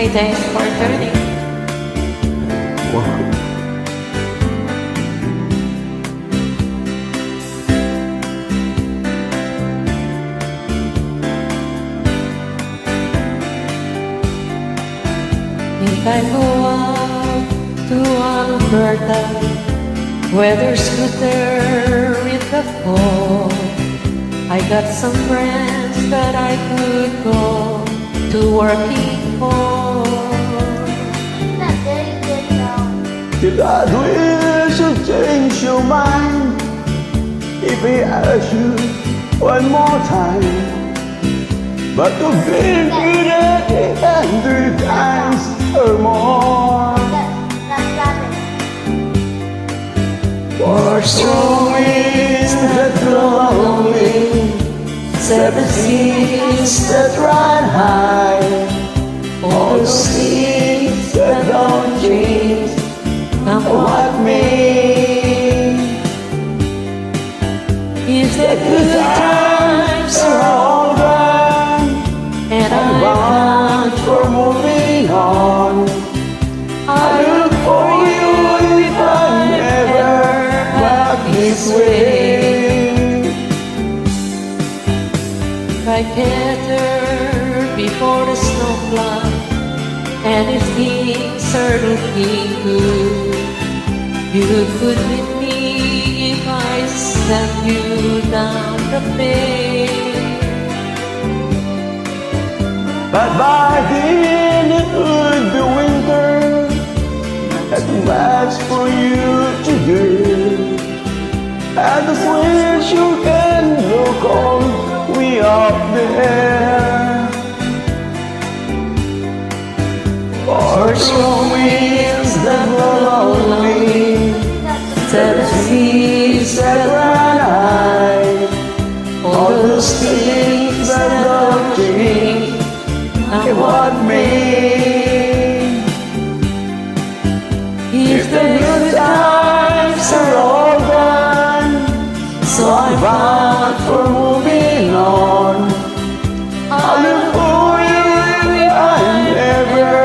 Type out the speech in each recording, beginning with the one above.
Hi, thanks for tuning. Wow. If I go out to Alberta, where there's good there in the fall, I got some friends that I could go to working for. If God wish to change your mind, if He asks you one more time, but to be repeated 100 times or more. For strong winds that blow me, 7 seas that run high, all those things that don't change come what may. If the good times are all gone and I'm bound for moving on, I look for you if I'm ever back this way. If I get there before the snow flies, and if things are looking good, you could meet me if I send you down the bay. but by then it would be winter, at much for you to do. And the wish you can look on way up there. For strong winds that blow lonely, 7 seas that run high, all those things that don't change and what may. If The good times are all gone, so I'm bound for moving on. I'll look for you if I'm ever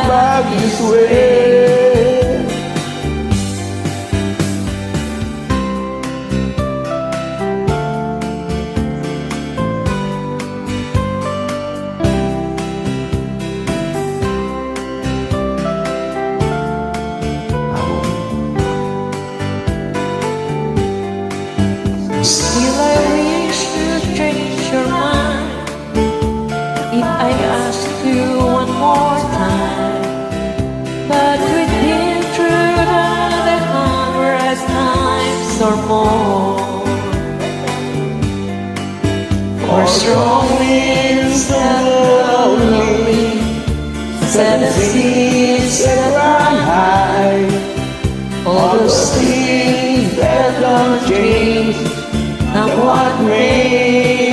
back this way. still I wish you'd change your mind if I asked you one more time. But we've been through that 100 times or more. For strong winds that blow lonely, 7 seas that run high, all those things that don't change and what may.